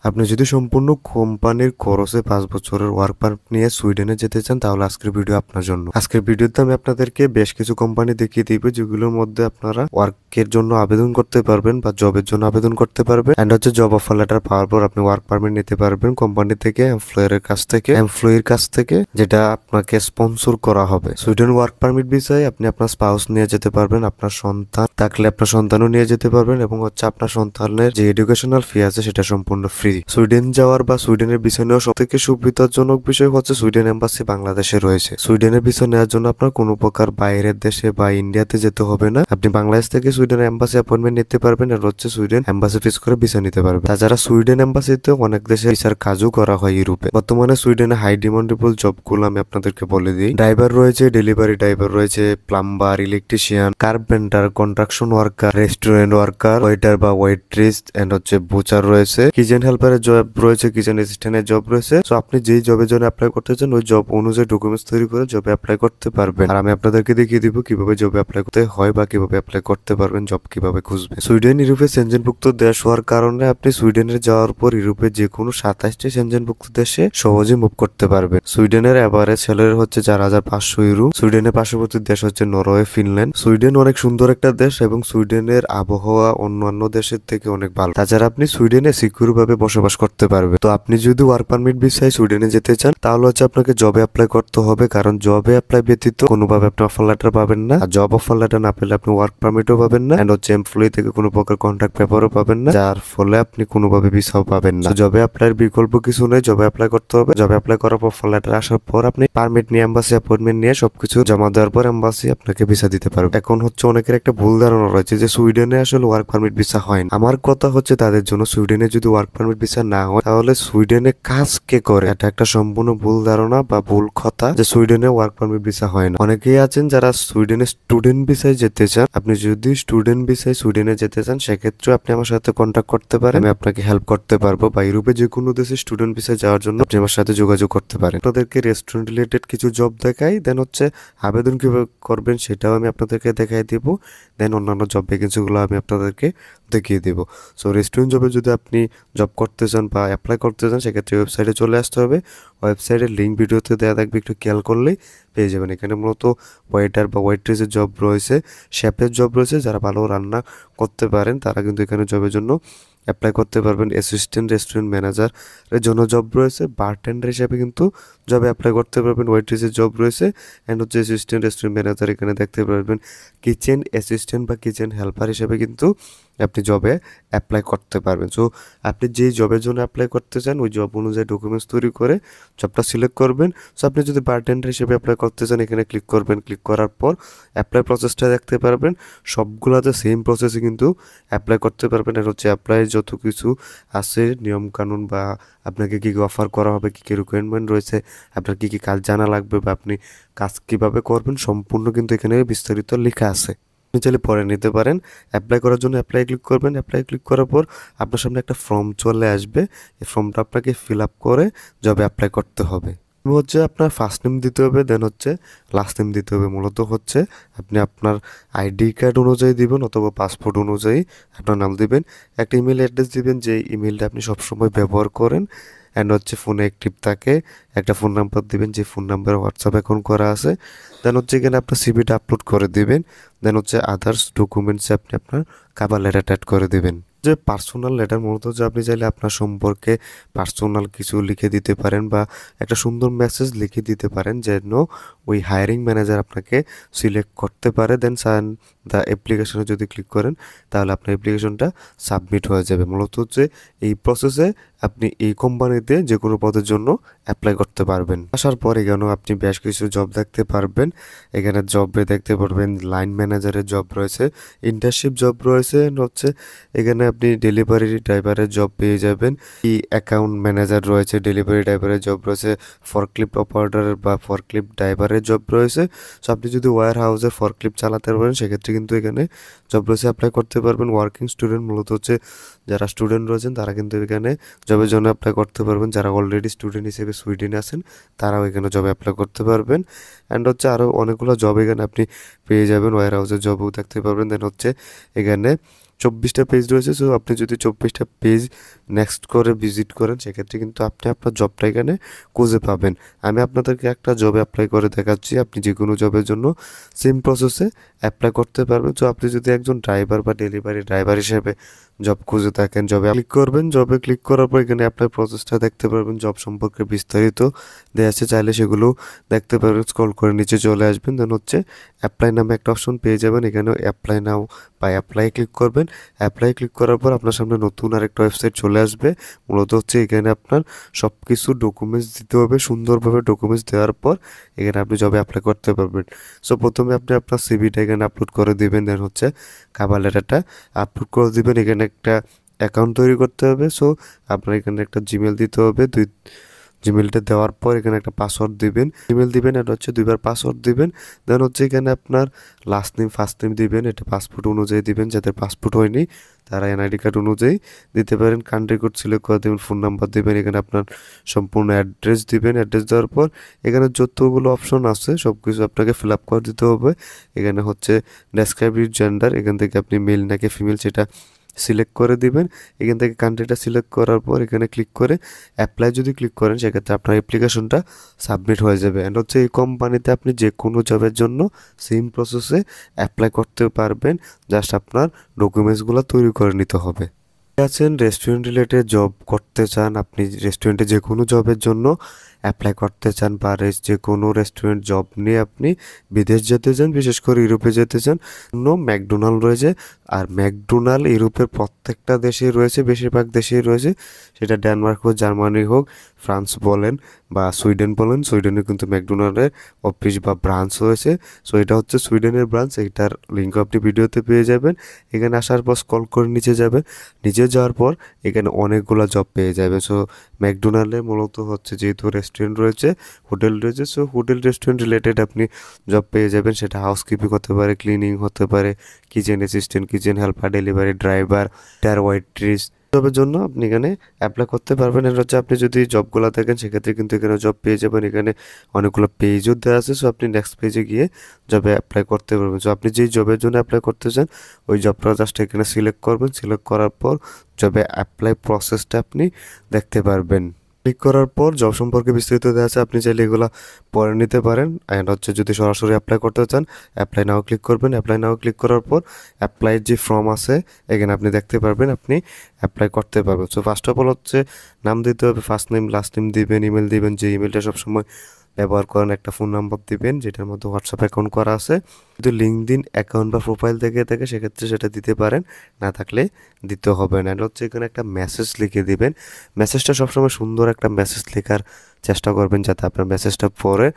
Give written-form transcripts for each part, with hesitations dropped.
আপনি যদি সম্পূর্ণ কোম্পানির খরচে 5 বছরের ওয়ার্ক পারমিট নিয়ে সুইডেনে যেতে চান তাহলে আজকের ভিডিও আপনার জন্য। আজকের ভিডিওতে আমি আপনাদেরকে বেশ কিছু কোম্পানি দেখিয়ে দিব যেগুলোর মধ্যে আপনারা ওয়ার্কের জন্য আবেদন করতে পারবেন বা জবের জন্য আবেদন করতে পারবেন। এন্ড হচ্ছে জব অফার লেটার পাওয়ার পর আপনি ওয়ার্ক পারমিট নিতে পারবেন কোম্পানি থেকে, এমপ্লয়ির কাছ থেকে যেটা আপনাকে স্পন্সর করা হবে। সুইডেন ওয়ার্ক পারমিট বিষয়ে আপনি আপনার স্পাউস নিয়ে যেতে পারবেন, আপনার সন্তান থাকলে আপনার সন্তানও নিয়ে যেতে পারবেন এবং হচ্ছে আপনার সন্তানের যে এডুকেশনাল ফি আছে সেটা সম্পূর্ণ ফ্রি। সুইডেন যাওয়ার বা সুইডেনের ভিসা নেওয়ার সব থেকে সুবিধাজনক বিষয় হচ্ছে সুইডেন এম্বাসি বাংলাদেশে রয়েছে। সুইডেনের ভিসা নেওয়ার জন্য আপনার কোনো প্রকার বাইরের দেশে বা ইন্ডিয়াতে যেতে হবে না। আপনি বাংলাদেশ থেকে সুইডেন এম্বাসি অ্যাপয়েন্টমেন্ট নিতে পারবেন আর হচ্ছে সুইডেন এম্বাসি ফিস করে ভিসা নিতে পারবেন। তাছাড়া সুইডেন এম্বাসিতে অনেক দেশে ভিসার কাজও করা হয় ইউরোপে। বর্তমানে সুইডেনে হাই ডিমান্ডেবল জবগুলো আমি আপনাদেরকে বলে দিই। ড্রাইভার রয়েছে, ডেলিভারি ড্রাইভার রয়েছে, plumber, electrician, carpenter, construction worker, restaurant worker, waiter বা ওয়েট্রেস এন্ড হচ্ছে বুচার রয়েছে, কিচেন হেল্পারের জব রয়েছে, কিচেন অ্যাসিস্ট্যান্টের জব রয়েছে। তো আপনি যেই জবের জন্য অ্যাপ্লাই করতে চান ওই জব অনুযায়ী ডকুমেন্টস তৈরি করে জবে অ্যাপ্লাই করতে পারবেন। আর আমি আপনাদেরকে দেখিয়ে দিব কিভাবে জবে অ্যাপ্লাই করতে হয় বা কিভাবে অ্যাপ্লাই করতে পারবেন, জব কিভাবে খুঁজবেন। সুইডেন ইউরোপে সেনজেনভুক্ত দেশ হওয়ার কারণে আপনি সুইডেনের যাওয়ার পর ইউরোপের যে কোনো 27টি সেনজেনভুক্ত দেশে সহজে মুভ করতে পারবেন। সুইডেনের এভারেজ স্যালারি হচ্ছে 4,500 ইউরো। সুইডেনের পার্শ্ববর্তী দেশ হচ্ছে নরওয়ে, ফিনল্যান্ড। সুইডেন অনেক সুন্দর একটা দেশ এবং সুইডেনের আবহাওয়া অন্যান্য দেশের থেকে অনেক ভালো। তাছাড়া আপনি সুইডেনে সিকিউর ভাবে বসবাস করতে পারবেন। তো আপনি যদি ওয়ার্ক পারমিট ভিসায় সুইডেনে যেতে চান তাহলে হচ্ছে আপনাকে জবে অ্যাপ্লাই করতে হবে, কারণ জবে অ্যাপ্লাই ব্যতীত কোনোভাবে আপনি অফার লেটার পাবেন না। আর জব অফার লেটার না পেলে আপনি ওয়ার্ক পারমিটও পাবেন না এন্ড হচ্ছে এমপ্লয়ি থেকে কোনো প্রকার কন্ট্রাক্ট পেপারও পাবেন না, যার ফলে আপনি কোনোভাবে ভিসাও পাবেন না। জবে অ্যাপ্লাইয়ের বিকল্প কিছু নেই, জবে অ্যাপ্লাই করতে হবে। জবে অ্যাপ্লাই করার পর অফার লেটার আসার পর আপনি পারমিট নিয়ে এম্বাসি অ্যাপয়েন্টমেন্ট নিয়ে সবকিছু জমা দেওয়ার পর এম্বাসি আপনাকে ভিসা দিতে পারবে। এখন হচ্ছে অনেকের একটা ভুল ধারণা রয়েছে যে সুইডেনে আসলে ওয়ার্ক পারমিট ভিসা হয় না। আমার কথা হচ্ছে তাদের জন্য, সুইডেনে যদি ওয়ার্ক পারমিট ভিসা না হয় তাহলে সুইডেনে কাজ কে করে, এটা একটা সম্পূর্ণ ভুল ধারণা বা ভুল কথা যে সুইডেনে ওয়ার্ক পারমিট ভিসা হয় না। অনেকেই আছেন যারা সুইডেনে স্টুডেন্ট ভিসায় যেতে চান। আপনি যদি স্টুডেন্ট ভিসায় সুইডেনে যেতে চান সেক্ষেত্রে আপনি আমার সাথে কন্ট্যাক্ট করতে পারেন, আমি আপনাকে হেল্প করতে পারবো। বা ইউরোপে যে কোনো দেশে স্টুডেন্ট ভিসায় যাওয়ার জন্য আপনি আমার সাথে যোগাযোগ করতে পারেন। আপনাদেরকে রেস্টুরেন্ট রিলেটেড কিছু জব দেখাই, দেন হচ্ছে আবেদন কিভাবে করবেন সেটাও আমি আপনাদেরকে দেখাই দিব। দেন অন্যান্য জব ভ্যাকেন্সিগুলো আমি আপনাদেরকে দেখিয়ে দেবো। সো রেস্টুরেন্ট জবে যদি আপনি জব করতে চান বা অ্যাপ্লাই করতে চান সেক্ষেত্রে ওয়েবসাইটে চলে আসতে হবে। ওয়েবসাইটের লিঙ্ক ভিডিওতে দেওয়া থাকবে, একটু খেয়াল করলেই পেয়ে যাবেন। এখানে মূলত ওয়েটার বা ওয়েট্রেসের জব রয়েছে, শেফের জব রয়েছে, যারা ভালো রান্না করতে পারেন তারা কিন্তু এখানে জবের জন্য অ্যাপ্লাই করতে পারবেন। অ্যাসিস্ট্যান্ট রেস্টুরেন্ট ম্যানেজারের জন্য জব রয়েছে, বারটেন্ডার হিসেবে কিন্তু জবে অ্যাপ্লাই করতে পারবেন। ওয়েট্রেসের জব রয়েছে অ্যান্ড হচ্ছে অ্যাসিস্ট্যান্ট রেস্টুরেন্ট ম্যানেজার এখানে দেখতে পারবেন। কিচেন অ্যাসিস্ট্যান্ট বা কিচেন হেল্পার হিসেবে কিন্তু আপনি জবে অ্যাপ্লাই করতে পারবেন। সো আপনি যেই জবের জন্য অ্যাপ্লাই করতে চান ওই জব অনুযায়ী ডকুমেন্টস তৈরি করে জবটা সিলেক্ট করবেন। সো আপনি যদি বারটেন্ডার হিসেবে অ্যাপ্লাই করতে চান এখানে ক্লিক করবেন। ক্লিক করার পর অ্যাপ্লাই প্রসেসটা দেখতে পারবেন। সবগুলোতে সেম প্রসেসে কিন্তু অ্যাপ্লাই করতে পারবেন। আর হচ্ছে অ্যাপ্লাই যত কিছু আছে নিয়মকানুন বা আপনাকে কী কী অফার করা হবে, কী কী রিকোয়ারমেন্ট রয়েছে, আপনার কী কী কাজ জানা লাগবে বা আপনি কাজ কীভাবে করবেন সম্পূর্ণ কিন্তু এখানে বিস্তারিত লেখা আছে। আপনি চাইলে পরে নিতে পারেন। অ্যাপ্লাই করার জন্য অ্যাপ্লাই ক্লিক করবেন। অ্যাপ্লাই ক্লিক করার পর আপনার সামনে একটা ফর্ম চলে আসবে। এই ফর্মটা আপনাকে ফিল আপ করে জবে অ্যাপ্লাই করতে হবে। হচ্ছে আপনার ফার্স্ট নেম দিতে হবে, দেন হচ্ছে লাস্ট নেম দিতে হবে। মূলত হচ্ছে আপনি আপনার আইডি কার্ড অনুযায়ী দিবেন অথবা পাসপোর্ট অনুযায়ী আপনার নাম দিবেন। একটা ইমেল অ্যাড্রেস দিবেন যে ইমেলটা আপনি সবসময় ব্যবহার করেন অ্যান্ড হচ্ছে ফোনে অ্যাক্টিভ থাকে। একটা ফোন নাম্বার দিবেন যে ফোন নাম্বারে হোয়াটসঅ্যাপ অ্যাকাউন্ট করা আছে। দেন হচ্ছে এখানে আপনার সিভিটা আপলোড করে দিবেন। দেন হচ্ছে আদার্স ডকুমেন্টসে আপনি আপনার কভার লেটার অ্যাড করে দিবেন। যে পার্সোনাল লেটার মূলত হচ্ছে আপনি চাইলে আপনার সম্পর্কে পার্সোনাল কিছু লিখে দিতে পারেন বা একটা সুন্দর মেসেজ লিখে দিতে পারেন যেন ওই হায়ারিং ম্যানেজার আপনাকে সিলেক্ট করতে পারে। দেন সাইন দ্য অ্যাপ্লিকেশনে যদি ক্লিক করেন তাহলে আপনার অ্যাপ্লিকেশনটা সাবমিট হয়ে যাবে। মূলত হচ্ছে এই প্রসেসে আপনি এই কোম্পানিতে যে কোনো পদের জন্য অ্যাপ্লাই করতে পারবেন। আসার পর এখানেও আপনি বেশ কিছু জব দেখতে পারবেন। এখানে জবে দেখতে পারবেন লাইন ম্যানেজারের জব রয়েছে, ইন্টার্নশিপ জব রয়েছে, হচ্ছে এখানে আপনি ডেলিভারি ড্রাইভারের জব পেয়ে যাবেন। অ্যাকাউন্ট ম্যানেজার রয়েছে, ডেলিভারি ড্রাইভারের জব রয়েছে, ফরক্লিফট অপারেটরের বা ফরক্লিফট ড্রাইভারের জব রয়েছে। সো আপনি যদি ওয়্যার হাউসে ফরক্লিফট চালাতে পারেন সেক্ষেত্রে কিন্তু এখানে জব রয়েছে, অ্যাপ্লাই করতে পারবেন। ওয়ার্কিং স্টুডেন্ট মূলত হচ্ছে যারা স্টুডেন্ট রয়েছেন তারা কিন্তু এখানে জবের জন্য অ্যাপ্লাই করতে পারবেন। যারা অলরেডি স্টুডেন্ট হিসেবে সুইডেনে আছেন তারাও এখানে জবে অ্যাপ্লাই করতে পারবেন। অ্যান্ড হচ্ছে আরও অনেকগুলো জব এখানে আপনি পেয়ে যাবেন। ওয়্যার হাউসের জবও দেখতে পারবেন। দেন হচ্ছে এখানে 24টা পেজ রয়েছে। সো আপনি যদি 24টা পেজ নেক্সট করে ভিজিট করেন সেক্ষেত্রে কিন্তু আপনি আপনার জবটা এখানে খুঁজে পাবেন। আমি আপনাদেরকে একটা জবে অ্যাপ্লাই করে দেখাচ্ছি, আপনি যে কোনো জবের জন্য সেম প্রসেসে অ্যাপ্লাই করতে পারবেন। তো আপনি যদি একজন ড্রাইভার বা ডেলিভারি ড্রাইভার হিসেবে জব খুঁজে থাকেন, জবে ক্লিক করবেন। জবে ক্লিক করার পর এখানে অ্যাপ্লাই প্রসেসটা দেখতে পারবেন, জব সম্পর্কে বিস্তারিত দেওয়া আছে, চাইলে সেগুলো দেখতে পারবেন। স্ক্রল করে নিচে চলে আসবেন, দেন হচ্ছে অ্যাপ্লাই নামে একটা অপশন পেয়ে যাবেন। এখানে অ্যাপ্লাই নাও বা অ্যাপ্লাই ক্লিক করবেন। অ্যাপ্লাই ক্লিক করার পর আপনার সামনে নতুন আরেকটা ওয়েবসাইট চলে আসবে। মূলত হচ্ছে এখানে আপনার সব কিছু ডকুমেন্টস দিতে হবে। সুন্দরভাবে ডকুমেন্টস দেওয়ার পর এখানে আপনি জবে অ্যাপ্লাই করতে পারবেন। সো প্রথমে আপনি আপনার সিভিটা এখানে আপলোড করে দিবেন, দেন হচ্ছে কভার লেটারটা আপলোড করে দিবেন। এখানে একটা অ্যাকাউন্ট তৈরি করতে হবে। সো আপনার এখানে একটা জিমেল দিতে হবে। জিমেলটা দেওয়ার পর এখানে একটা পাসওয়ার্ড দিবেন, ইমেল দিবেন, এটা হচ্ছে 2বার পাসওয়ার্ড দিবেন। দেন হচ্ছে এখানে আপনার লাস্ট নেম ফার্স্ট নেম দিবেন, এটা পাসপোর্ট অনুযায়ী দিবেন, যাদের পাসপোর্ট হয়নি তারা এনআইডি কার্ড অনুযায়ী দিতে পারেন। কান্ট্রি কোড সিলেক্ট করে দেবেন, ফোন নাম্বার দিবেন, এখানে আপনার সম্পূর্ণ অ্যাড্রেস দিবেন। অ্যাড্রেস দেওয়ার পর এখানে যতগুলো অপশন আছে সব কিছু আপনাকে ফিল আপ করে দিতে হবে। এখানে হচ্ছে ডেসক্রাইব ইউর জেন্ডার, এখান থেকে আপনি মেল নাকি ফিমেল সেটা সিলেক্ট করে দিবেন। এখান থেকে কান্ট্রিটা সিলেক্ট করার পর এখানে ক্লিক করে অ্যাপ্লাই যদি ক্লিক করেন সেক্ষেত্রে আপনার অ্যাপ্লিকেশনটা সাবমিট হয়ে যাবে। অ্যান্ড হচ্ছে এই কোম্পানিতে আপনি যে কোনো জবের জন্য সেম প্রসেসে অ্যাপ্লাই করতে পারবেন, জাস্ট আপনার ডকুমেন্টসগুলো তৈরি করে নিতে হবে। আছেন রেস্টুরেন্ট রিলেটেড জব করতে চান, আপনি রেস্টুরেন্টে যে কোনো জবের জন্য অ্যাপ্লাই করতে চান বা যে কোনো রেস্টুরেন্ট জব নিয়ে আপনি বিদেশ যেতে চান, বিশেষ করে ইউরোপে যেতে চান, ম্যাকডোনাল্ড রয়েছে। আর ম্যাকডোনাল্ড ইউরোপের প্রত্যেকটা দেশেই রয়েছে, বেশিরভাগ দেশেই রয়েছে, সেটা ডেনমার্ক হোক, জার্মানি হোক, ফ্রান্স বলেন বা সুইডেন বলেন। সুইডেনে কিন্তু ম্যাকডোনাল্ডের অফিস বা ব্রাঞ্চ রয়েছে। সো এটা হচ্ছে সুইডেনের ব্রাঞ্চ, এইটার লিঙ্ক আপনি ভিডিওতে পেয়ে যাবেন। এখানে আসার পর স্ক্রল করে নিচে যাবেন, নিচে যাওয়ার পর এখানে অনেকগুলো জব পেয়ে যাবে। সো ম্যাকডোনাল্ডে মূলত হচ্ছে যেহেতু রেস্টুরেন্ট রয়েছে, হোটেল রয়েছে, সো হোটেল রেস্টুরেন্ট রিলেটেড আপনি জব পেয়ে যাবেন। সেটা হাউসকিপিং হতে পারে, ক্লিনিং হতে পারে, kitchen assistant, kitchen helper, delivery driver, টার ওয়েট্রেস জবের জন্য আপনি এখানে অ্যাপ্লাই করতে পারবেন। এর হচ্ছে আপনি যদি জবগুলো দেখেন সেক্ষেত্রে কিন্তু এখানে জব পেয়ে যাবেন। এখানে অনেকগুলো পেজও দেওয়া আছে। সো আপনি নেক্সট পেজে গিয়ে জবে অ্যাপ্লাই করতে পারবেন। সো আপনি যেই জবের জন্য অ্যাপ্লাই করতে চান ওই জবটা জাস্ট এখানে সিলেক্ট করবেন। সিলেক্ট করার পর জবে অ্যাপ্লাই প্রসেসটা আপনি দেখতে পারবেন। ক্লিক করার পর জব সম্পর্কে বিস্তারিত দেওয়া আছে, আপনি চাইলে এগুলো পড়ে নিতে পারেন। অ্যান্ড হচ্ছে যদি সরাসরি অ্যাপ্লাই করতে চান অ্যাপ্লাই নাও ক্লিক করবেন। অ্যাপ্লাই নাও ক্লিক করার পর অ্যাপ্লাইয়ের যে ফর্ম আছে এখানে আপনি দেখতে পারবেন, আপনি অ্যাপ্লাই করতে পারবেন। সো ফার্স্ট অফ অল হচ্ছে নাম দিতে হবে, ফার্স্ট নেম লাস্ট নেম দিবেন, ইমেল দিবেন, যে ইমেলটা সবসময় ব্যবহার করেন, একটা ফোন নাম্বার দিবেন যেটার মধ্যে হোয়াটসঅ্যাপ অ্যাকাউন্ট করা আছে। যদি লিঙ্কডইন অ্যাকাউন্ট বা প্রোফাইল থেকে থাকে সেক্ষেত্রে সেটা দিতে পারেন, না থাকলে দিতে হবে না। হচ্ছে এখানে একটা মেসেজ লিখে দিবেন। মেসেজটা সবসময় সুন্দর একটা মেসেজ লেখার চেষ্টা করবেন, যাতে আপনার মেসেজটা পরে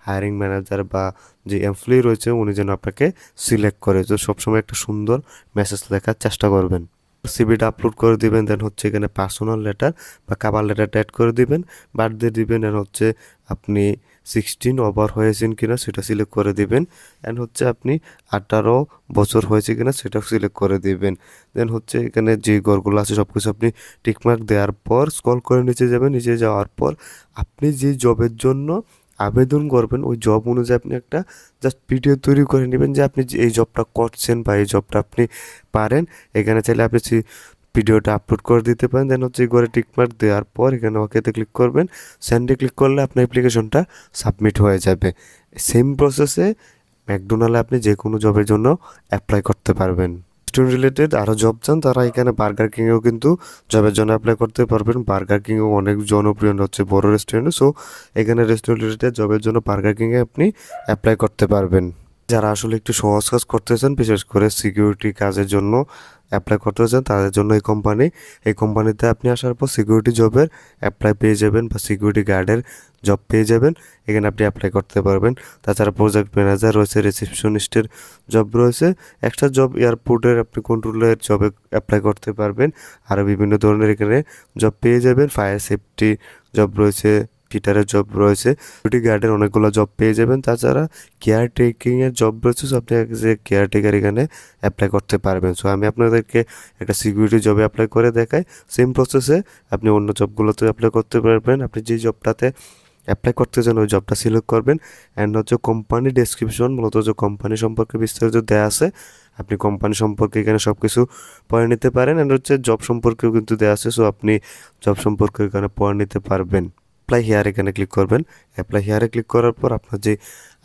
হায়ারিং ম্যানেজার বা যে এমপ্লয়ি রয়েছে উনি যেন আপনাকে সিলেক্ট করে। তো সবসময় একটা সুন্দর মেসেজ লেখার চেষ্টা করবেন। সিভিটা আপলোড করে দিবেন। দেন হচ্ছে এখানে পার্সোনাল লেটার বা কভার লেটারটা অ্যাড করে দিবেন, বার্থডে দিবেন। অ্যান্ড হচ্ছে আপনি 16 ওভার হয়েছেন কিনা সেটা সিলেক্ট করে দিবেন। অ্যান্ড হচ্ছে আপনি 18 বছর হয়েছে কিনা সেটা সিলেক্ট করে দিবেন। দেন হচ্ছে এখানে যে ঘরগুলো আছে সব কিছু আপনি টিকমার্ক দেওয়ার পর স্ক্রল করে নিচে যাবেন। নিচে যাওয়ার পর আপনি যে জবের জন্য আবেদন করবেন ওই জব অনুযায়ী আপনি একটা জাস্ট ভিডিও তৈরি করে নেবেন যে আপনি যে এই জবটা করছেন বা এই জবটা আপনি পারেন। এখানে চাইলে আপনি ভিডিওটা আপলোড করে দিতে পারেন। দেন হচ্ছে ঘরে টিকমার্ক দেওয়ার পর এখানে ওকেতে ক্লিক করবেন। সেন্ডে ক্লিক করলে আপনার অ্যাপ্লিকেশনটা সাবমিট হয়ে যাবে। সেম প্রসেসে ম্যাকডোনাল্ডে আপনি যে কোনো জবের জন্য অ্যাপ্লাই করতে পারবেন। রেস্টুরেন্ট রিলেটেড আরও জব চান তারা এখানে বার্গার কিংয়েও কিন্তু জবের জন্য অ্যাপ্লাই করতে পারবেন। বার্গার কিংও অনেক জনপ্রিয় হচ্ছে বড় রেস্টুরেন্ট। সো এখানে রেস্টুরেন্ট রিলেটেড জবের জন্য বার্গার কিংয়ে আপনি অ্যাপ্লাই করতে পারবেন। যারা আসলে একটু সহজ কাজ করতে চান, বিশেষ করে সিকিউরিটি কাজের জন্য অ্যাপ্লাই করতে চান তাদের জন্য এই কোম্পানিতে আপনি আসার পর সিকিউরিটি জবের অ্যাপ্লাই পেয়ে যাবেন বা সিকিউরিটি গার্ডের জব পেয়ে যাবেন। এখানে আপনি অ্যাপ্লাই করতে পারবেন। তাছাড়া প্রজেক্ট ম্যানেজার রয়েছে, রিসেপশনিস্টের জব রয়েছে, এক্সট্রা জব এয়ারপোর্টের আপনি কন্ট্রোলের জবে অ্যাপ্লাই করতে পারবেন। আরও বিভিন্ন ধরনের এখানে জব পেয়ে যাবেন। ফায়ার সেফটি জব রয়েছে, ফিটারের জব রয়েছে, সিকিউরিটি গার্ডের অনেকগুলো জব পেয়ে যাবেন। তাছাড়া কেয়ার টেকিংয়ের জব রয়েছে। সো আপনি যে কেয়ারটেকার এখানে অ্যাপ্লাই করতে পারবেন। সো আমি আপনাদেরকে একটা সিকিউরিটি জবে অ্যাপ্লাই করে দেখাই। সেম প্রসেসে আপনি অন্য জবগুলোতে অ্যাপ্লাই করতে পারবেন। আপনি যে জবটাতে অ্যাপ্লাই করতে চান ওই জবটা সিলেক্ট করবেন। অ্যান্ড হচ্ছে কোম্পানি ডেসক্রিপশন, মূলত যে কোম্পানি সম্পর্কে বিস্তারিত দেওয়া আছে, আপনি কোম্পানি সম্পর্কে এখানে সব কিছু পড়ে নিতে পারেন। অ্যান্ড হচ্ছে জব সম্পর্কেও কিন্তু দেওয়া আছে, সো আপনি জব সম্পর্কে এখানে পড়ে নিতে পারবেন। অ্যাপ্লাই হিয়ার এখানে ক্লিক করবেন। অ্যাপ্লাই হিয়ারে ক্লিক করার পর আপনার যে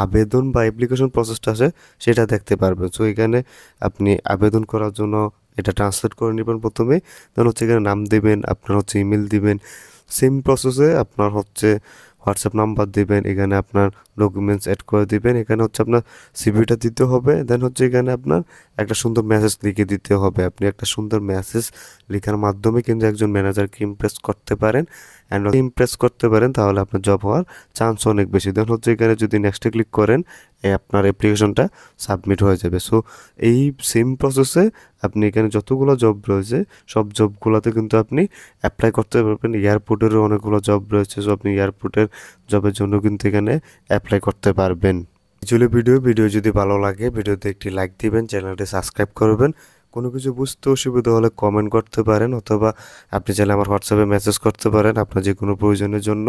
আবেদন বা অ্যাপ্লিকেশন প্রসেসটা আছে সেটা দেখতে পারবেন। সো এখানে আপনি আবেদন করার জন্য এটা ট্রান্সলেট করে নেবেন প্রথমে, দেন হচ্ছে এখানে নাম দেবেন, আপনার হচ্ছে ইমেল দিবেন, সেম প্রসেসে আপনার হচ্ছে হোয়াটসঅ্যাপ নাম্বার দিবেন, এখানে আপনার ডকুমেন্টস অ্যাড করে দিবেন, এখানে হচ্ছে আপনার সিভিটা দিতে হবে, দেন হচ্ছে এখানে আপনার একটা সুন্দর মেসেজ লিখে দিতে হবে। আপনি একটা সুন্দর মেসেজ লেখার মাধ্যমে কিন্তু একজন ম্যানেজারকে ইমপ্রেস করতে পারেন। অ্যান্ড ইমপ্রেস করতে পারেন তাহলে আপনার জব হওয়ার চান্স অনেক বেশি। দেন হচ্ছে এখানে যদি নেক্সটে ক্লিক করেন আপনার অ্যাপ্লিকেশনটা সাবমিট হয়ে যাবে। সো এই সেম প্রসেসে আপনি এখানে যতগুলো জব রয়েছে সব জবগুলোতে কিন্তু আপনি অ্যাপ্লাই করতে পারবেন। এয়ারপোর্টেরও অনেকগুলো জব রয়েছে, সো আপনি এয়ারপোর্টের জবের জন্য কিন্তু এখানে অ্যাপ্লাই করতে পারবেন। অ্যাকচুয়ালি ভিডিও যদি ভালো লাগে ভিডিওতে একটি লাইক দিবেন, চ্যানেলটি সাবস্ক্রাইব করবেন। কোনো কিছু বুঝতে অসুবিধা হলে কমেন্ট করতে পারেন, অথবা আপনি চাইলে আমার হোয়াটসঅ্যাপে মেসেজ করতে পারেন আপনার যে কোনো প্রয়োজনের জন্য।